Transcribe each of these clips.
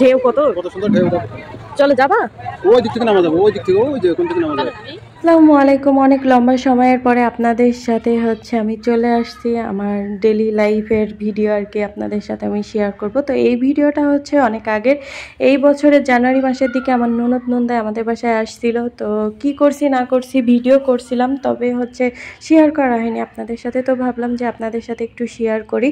ঢেউ কত কত সুন্দর ঢেউ। চলো যাবা ওই দিক থেকে নামা যাবে, ওই দিক থেকে, ওই যে কোন থেকে নামা যাবে। আসসালামু আলাইকুম। অনেক লম্বা সময়ের পরে আপনাদের সাথে আমি চলে আসছি আমার ডেলি লাইফের ভিডিও আর কি আপনাদের সাথে আমি শেয়ার করব। তো এই ভিডিওটা অনেক আগের, এই বছরের জানুয়ারি মাসের দিকে আমার ননদ নন্দায় আমাদের বাসায় আসছিল। তো কি করছি না করছি ভিডিও করছিলাম, তবে শেয়ার করা হয়নি আপনাদের সাথে। তো ভাবলাম যে আপনাদের সাথে একটু শেয়ার করি।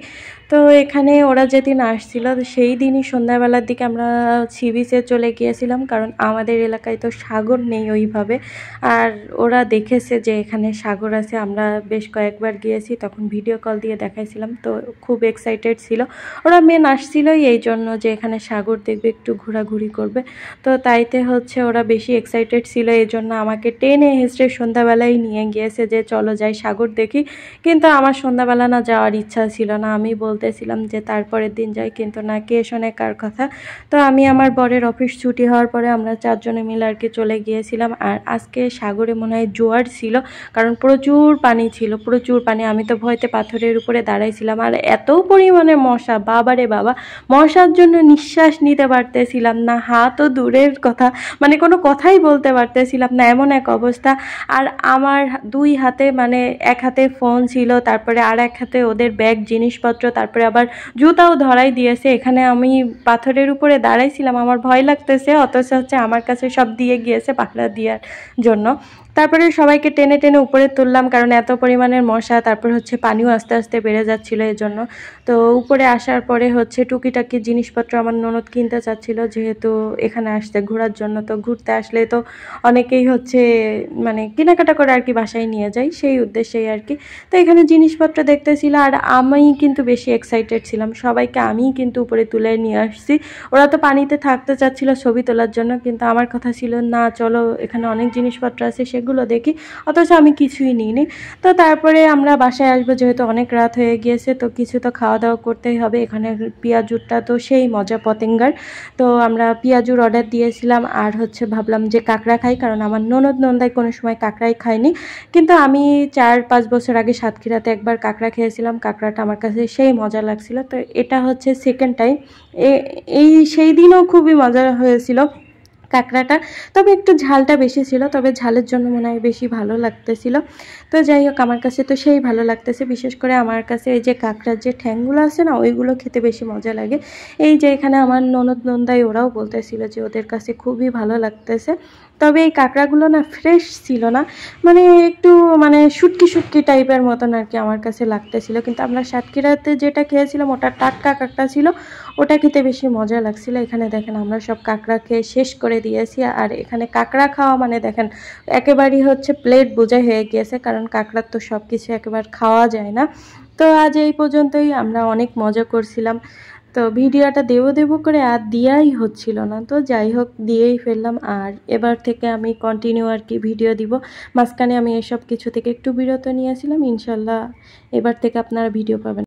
তো এখানে ওরা যেদিন আসছিল সেই দিনই সন্ধ্যাবেলার দিকে আমরা সি বিচে চলে গিয়েছিলাম, কারণ আমাদের এলাকায় তো সাগর নেই ওইভাবে। আর ওরা দেখেছে যে এখানে সাগর আছে, আমরা বেশ কয়েকবার গিয়েছি, তখন ভিডিও কল দিয়ে দেখাইছিলাম। তো খুব এক্সাইটেড ছিল ওরা, মেন আসছিলই এই জন্য যে এখানে সাগর দেখবে, একটু ঘোরাঘুরি করবে। তো তাইতে ওরা বেশি এক্সাইটেড ছিল, এই জন্য আমাকে টেনে হেসড়ে সন্ধ্যাবেলায় নিয়ে গিয়েছে যে চলো যাই সাগর দেখি। কিন্তু আমার সন্ধ্যাবেলা না যাওয়ার ইচ্ছা ছিল না, আমি বলতেছিলাম যে তারপরের দিন যাই, কিন্তু না, কে শোনে কার কথা। তো আমি আমার বরের অফিস ছুটি হওয়ার পরে আমরা চারজনে মিলে আর কি চলে গিয়েছিলাম। আর আজকে সাগরে মনে হয় জোয়ার ছিল, কারণ প্রচুর পানি ছিল, প্রচুর পানি। আমি তো ভয়তে পাথরের উপরে দাঁড়াইছিলাম, আর এত পরিমাণে মশা, বাবারে বাবা, মশার জন্য নিঃশ্বাস নিতে পারতেছিলাম না, হাতও দূরের কথা, মানে কোনো কথাই বলতে পারতেছিলাম না, এমন এক অবস্থা। আর আমার দুই হাতে, মানে এক হাতে ফোন ছিল, তারপরে আর এক হাতে ওদের ব্যাগ জিনিসপত্র, তারপরে আবার জুতাও ধরাই দিয়েছে। এখানে আমি পাথরের উপরে দাঁড়াইছিলাম, আমার ভয় লাগতেছে, অথচ আমার কাছে সব দিয়ে গিয়েছে পাহারা দেওয়ার জন্য। তারপরে সবাইকে টেনে টেনে উপরে তুললাম, কারণ এত পরিমাণের মশা, তারপর পানিও আস্তে আস্তে বেড়ে যাচ্ছিলো এই জন্য। তো উপরে আসার পরে টুকিটাকি জিনিসপত্র আমার ননদ কিনতে চাচ্ছিল, যেহেতু এখানে আসতে ঘোরার জন্য। তো ঘুরতে আসলে তো অনেকেই মানে কেনাকাটা করে আর কি বাসায় নিয়ে যায়, সেই উদ্দেশ্যেই আর কি। তো এখানে জিনিসপত্র দেখতেছিল, আর আমি কিন্তু বেশি এক্সাইটেড ছিলাম, সবাইকে আমি কিন্তু উপরে তুলে নিয়ে আসছি। ওরা তো পানিতে থাকতে চাচ্ছিল ছবি তোলার জন্য, কিন্তু আমার কথা ছিল না, চলো এখানে অনেক জিনিসপত্র আছে সেগুলো দেখি, অথচ আমি কিছুই নিইনি। তো তারপরে আমরা বাসায় আসবো, যেহেতু অনেক রাত হয়ে গিয়েছে, তো কিছু তো খাওয়া দাওয়া করতেই হবে। এখানে পেঁয়াজুরটা তো সেই মজা পতেঙ্গার। তো আমরা পেঁয়াজুর অর্ডার দিয়েছিলাম, আর ভাবলাম যে কাঁকড়া খাই, কারণ আমার ননদ নন্দায় কোনো সময় কাঁকড়াই খায়নি। কিন্তু আমি 4-5 বছর আগে সাতক্ষীরাতে একবার কাঁকড়া খেয়েছিলাম, কাঁকড়াটা আমার কাছে সেই মজা লাগছিল। তো এটা সেকেন্ড টাইম। সেই দিনও খুবই মজা হয়েছিল কাঁকড়াটা, তবে একটু ঝালটা বেশি ছিল, তবে ঝালের জন্য মনে হয় বেশি ভালো লাগতেছিল। তো যাই হোক, আমার কাছে তো সেই ভালো লাগতেছে। বিশেষ করে আমার কাছে এই যে কাঁকড়ার যে ঠ্যাংগুলো আছে না, ওইগুলো খেতে বেশি মজা লাগে। এই যে এখানে আমার ননদ নন্দাই ওরাও বলতেছিল যে ওদের কাছে খুবই ভালো লাগতেছে। তবে এই কাঁকড়াগুলো না ফ্রেশ ছিল না, মানে একটু মানে শুটকি শুটকি টাইপের মতন আর কি আমার কাছে লাগতেছিল। কিন্তু আমরা সাতক্ষীরাতে যেটা খেয়েছিলাম ওটা টাটকা কাঁকড়া ছিল, ওটা খেতে বেশি মজা লাগছিল। এখানে দেখেন আমরা সব কাঁকড়া খেয়ে শেষ করে দিয়েছি। আর এখানে কাঁকড়া খাওয়া মানে দেখেন একেবারেই প্লেট বোঝাই হয়ে গিয়েছে, কারণ কাঁকড়ার তো সব কিছু একেবারে খাওয়া যায় না। তো আজ এই পর্যন্তই, আমরা অনেক মজা করছিলাম। তো ভিডিওটা দেবো করে আর দেওয়াই হচ্ছিল না, তো যাই হোক দিয়েই ফেললাম। আর এবার থেকে আমি কন্টিনিউ আর কি ভিডিও দিব। মাঝখানে আমি এসব কিছু থেকে একটু বিরত নিয়েছিলাম, ইনশাল্লাহ এবার থেকে আপনারা ভিডিও পাবেন।